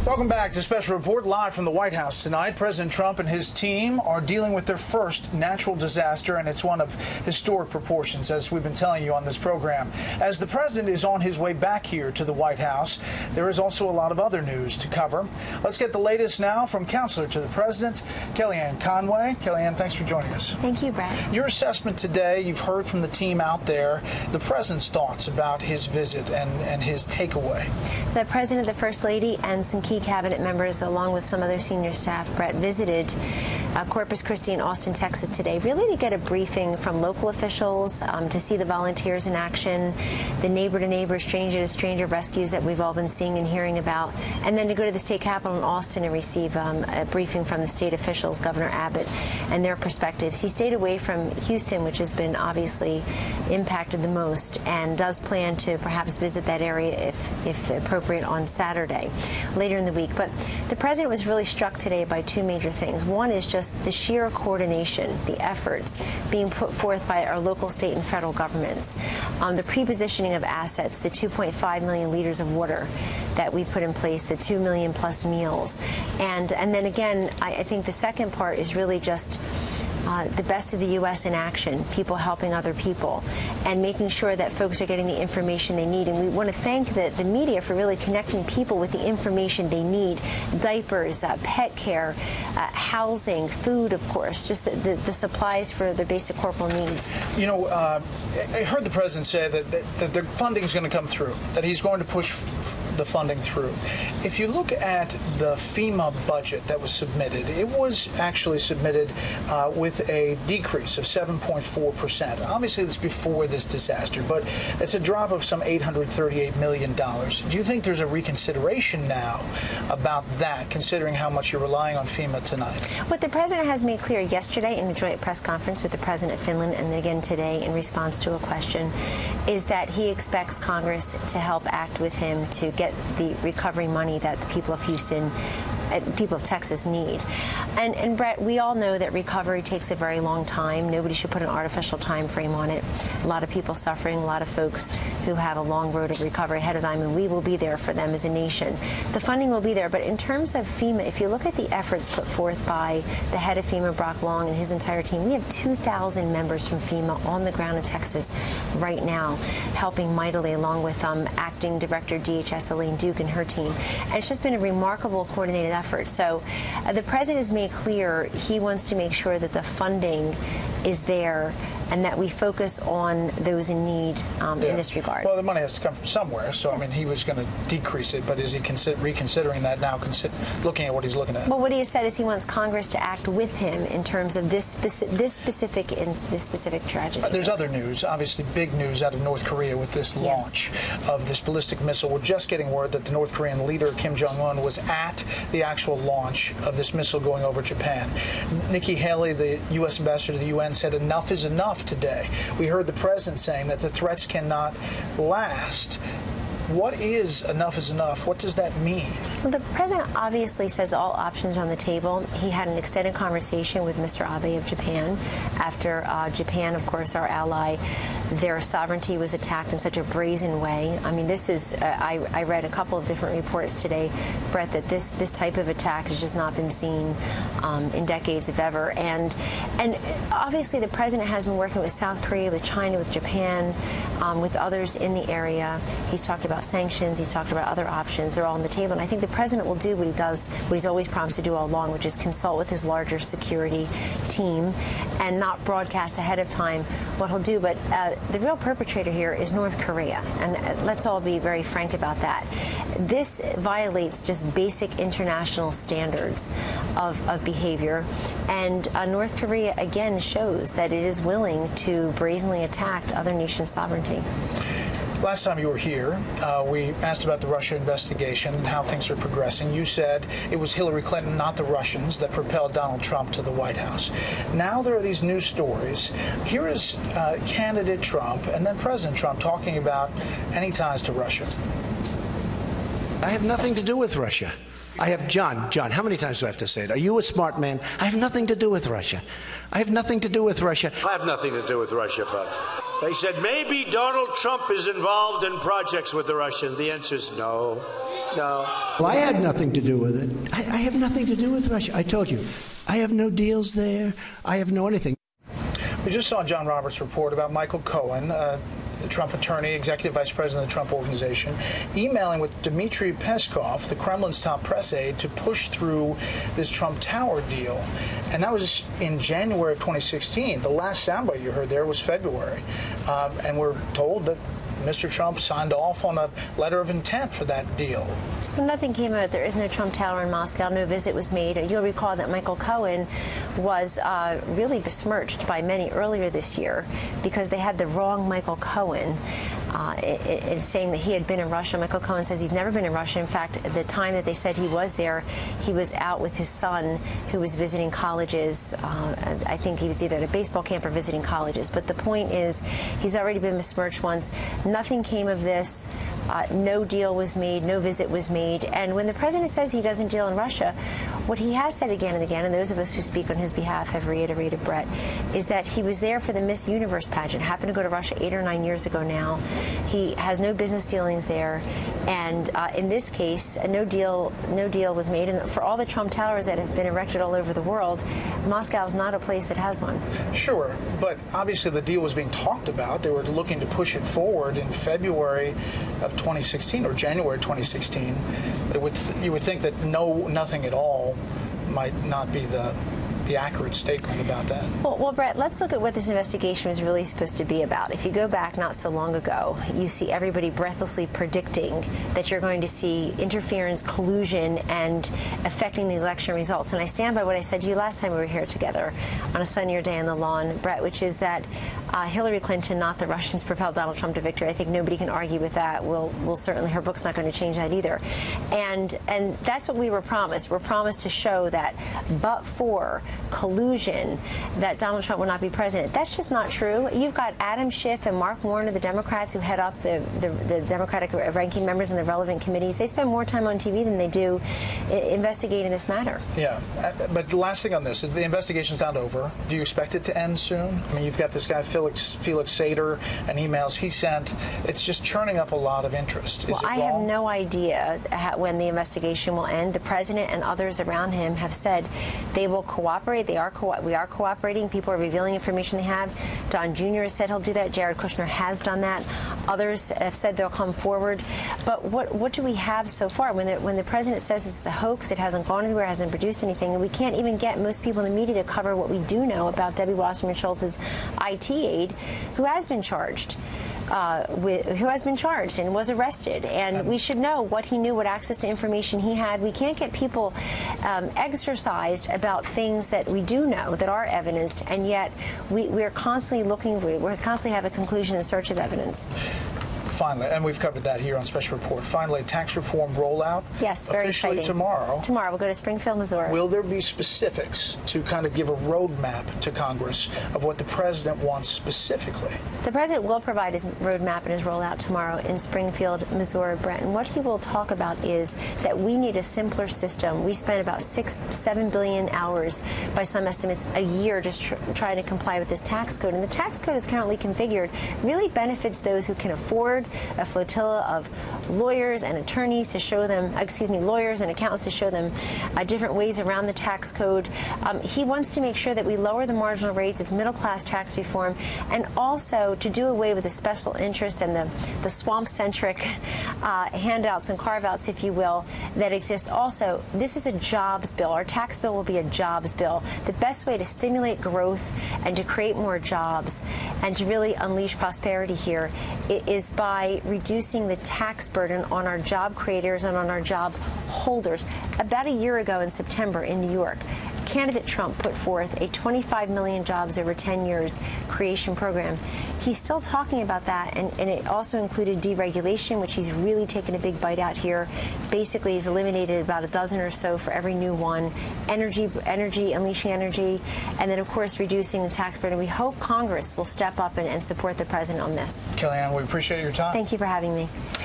Welcome back to Special Report live from the White House tonight. President Trump and his team are dealing with their first natural disaster, and it's one of historic proportions, as we've been telling you on this program. As the president is on his way back here to the White House, there is also a lot of other news to cover. Let's get the latest now from Counselor to the President, Kellyanne Conway. Kellyanne, thanks for joining us. Thank you, Brett. Your assessment today, you've heard from the team out there, the president's thoughts about his visit and his takeaway. The president, the first lady, and some key cabinet members, along with some other senior staff, Brett, visited Corpus Christi and Austin, Texas today, really to get a briefing from local officials, to see the volunteers in action, the neighbor-to-neighbor, stranger-to-stranger rescues that we've all been seeing and hearing about, and then to go to the state capitol in Austin and receive a briefing from the state officials, Governor Abbott, and their perspectives. He stayed away from Houston, which has been obviously impacted the most, and does plan to perhaps visit that area if appropriate on Saturday later in the week. But the president was really struck today by two major things. One is just the sheer coordination, the efforts being put forth by our local, state, and federal governments, the pre-positioning of assets, the 2.5 million liters of water that we put in place, the 2 million plus meals. And then again, I think the second part is really just the best of the U.S. in action, people helping other people, and making sure that folks are getting the information they need. And we want to thank the media for really connecting people with the information they need: diapers, pet care, housing, food, of course, just the supplies for their basic corporal needs. You know, I heard the president say that the funding is going to come through, that he's going to push the funding through. If you look at the FEMA budget that was submitted, it was actually submitted with a decrease of 7.4%. Obviously, it's before this disaster, but it's a drop of some $838 million. Do you think there's a reconsideration now about that, considering how much you're relying on FEMA tonight? What the president has made clear yesterday in the joint press conference with the president of Finland, and again today in response to a question, is that he expects Congress to help act with him to get the recovery money that the people of Houston, people of Texas need. And Brett, we all know that recovery takes a very long time. Nobody should put an artificial time frame on it. A lot of people suffering, a lot of folks who have a long road of recovery ahead of them, and we will be there for them as a nation. The funding will be there, but in terms of FEMA, if you look at the efforts put forth by the head of FEMA, Brock Long, and his entire team, we have 2,000 members from FEMA on the ground in Texas right now, helping mightily, along with acting director DHS Elaine Duke and her team. And it's just been a remarkable coordinated effort. So the president has made clear he wants to make sure that the funding is there and that we focus on those in need in this regard. Well, the money has to come from somewhere, so I mean, he was going to decrease it, but is he reconsidering that now, looking at what he's looking at? Well, what he has said is he wants Congress to act with him in terms of this specific tragedy. There's other news, obviously big news out of North Korea with this launch of this ballistic missile. We're just getting word that the North Korean leader, Kim Jong-un, was at the actual launch of this missile going over Japan. Nikki Haley, the U.S. ambassador to the UN, said enough is enough today. We heard the president saying that the threats cannot last. What is enough is enough? What does that mean? Well, the president obviously says all options are on the table. He had an extended conversation with Mr. Abe of Japan after Japan, of course, our ally, their sovereignty was attacked in such a brazen way. I mean, this is, I read a couple of different reports today, Brett, that this type of attack has just not been seen in decades, if ever. And obviously the president has been working with South Korea, with China, with Japan, with others in the area. He's talked about sanctions, he's talked about other options. They're all on the table. And I think the president will do what he does, what he's always promised to do all along, which is consult with his larger security team and not broadcast ahead of time what he'll do. But the real perpetrator here is North Korea, and let's all be very frank about that. This violates just basic international standards of behavior, and North Korea again shows that it is willing to brazenly attack other nations' sovereignty. Last time you were here, we asked about the Russia investigation and how things are progressing. You said it was Hillary Clinton, not the Russians, that propelled Donald Trump to the White House. Now there are these news stories. Here is candidate Trump and then President Trump talking about any ties to Russia. I have nothing to do with Russia. I have John, how many times do I have to say it? Are you a smart man? I have nothing to do with Russia. I have nothing to do with Russia. I have nothing to do with Russia, folks. They said maybe Donald Trump is involved in projects with the Russians. The answer is no. No. Well, I had nothing to do with it. I have nothing to do with Russia. I told you. I have no deals there. I have no anything. We just saw John Roberts' report about Michael Cohen, the Trump attorney, executive vice president of the Trump Organization, emailing with Dmitry Peskov, the Kremlin's top press aide, to push through this Trump Tower deal. And that was in January of 2016. The last soundbite you heard there was February. And we're told that Mr. Trump signed off on a letter of intent for that deal. Well, nothing came of it. There is no Trump Tower in Moscow. No visit was made. You'll recall that Michael Cohen was really besmirched by many earlier this year because they had the wrong Michael Cohen in saying that he had been in Russia. Michael Cohen says he's never been in Russia. In fact, at the time that they said he was there, he was out with his son who was visiting colleges. I think he was either at a baseball camp or visiting colleges. But the point is, he's already been besmirched once. Nothing came of this. No deal was made, no visit was made. And when the president says he doesn't deal in Russia, what he has said again and again, and those of us who speak on his behalf have reiterated, Brett, is that he was there for the Miss Universe pageant. Happened to go to Russia 8 or 9 years ago now. He has no business dealings there. And in this case, no deal was made. And for all the Trump towers that have been erected all over the world, Moscow is not a place that has one. Sure, but obviously the deal was being talked about. They were looking to push it forward in February of 2016 or January 2016. You would think that nothing at all might not be the accurate statement about that. Well, Brett, let's look at what this investigation was really supposed to be about. If you go back not so long ago, you see everybody breathlessly predicting that you're going to see interference, collusion, and affecting the election results. And I stand by what I said to you last time we were here together on a sunnier day on the lawn, Brett, which is that Hillary Clinton, not the Russians, propelled Donald Trump to victory. I think nobody can argue with that. We'll certainly, her book's not going to change that either. And that's what we were promised. We're promised to show that but for collusion that Donald Trump will not be president. That's just not true. You've got Adam Schiff and Mark Warner, the Democrats who head up the Democratic ranking members in the relevant committees. They spend more time on TV than they do investigating this matter. Yeah, but the last thing on this is the investigation's not over. Do you expect it to end soon? I mean, you've got this guy Felix Sater and emails he sent. It's just churning up a lot of interest. Well, I have no idea when the investigation will end. The president and others around him have said they will cooperate. We are cooperating. People are revealing information they have. Don Jr. has said he'll do that. Jared Kushner has done that. Others have said they'll come forward. But what do we have so far? When the president says it's a hoax, it hasn't gone anywhere, hasn't produced anything, and we can't even get most people in the media to cover what we do know about Debbie Wasserman Schultz's IT aide, who has been charged. And was arrested, and we should know what he knew, what access to information he had. We can't get people exercised about things that we do know, that are evidence, and yet we're constantly have a conclusion in search of evidence. Finally, and we've covered that here on Special Report. Finally, tax reform rollout. Yes, very officially exciting. Tomorrow. Tomorrow, we'll go to Springfield, Missouri. Will there be specifics to kind of give a roadmap to Congress of what the president wants specifically? The president will provide his roadmap and his rollout tomorrow in Springfield, Missouri, Brent. And what he will talk about is that we need a simpler system. We spend about 7 billion hours, by some estimates, a year just trying to comply with this tax code. And the tax code is currently configured really benefits those who can afford a flotilla of lawyers and attorneys to show them, lawyers and accountants to show them different ways around the tax code. He wants to make sure that we lower the marginal rates of middle-class tax reform, and also to do away with the special interest and the swamp-centric handouts and carve-outs, if you will, that exist. Also, this is a jobs bill. Our tax bill will be a jobs bill. The best way to stimulate growth and to create more jobs and to really unleash prosperity here is by reducing the tax burden on our job creators and on our job holders. About a year ago in September in New York, candidate Trump put forth a 25 million jobs over 10 years creation program. He's still talking about that, and it also included deregulation, which he's really taken a big bite out here. Basically, he's eliminated about a dozen or so for every new one. Energy, unleashing energy, and then, of course, reducing the tax burden. We hope Congress will step up and support the president on this. Kellyanne, we appreciate your time. Thank you for having me.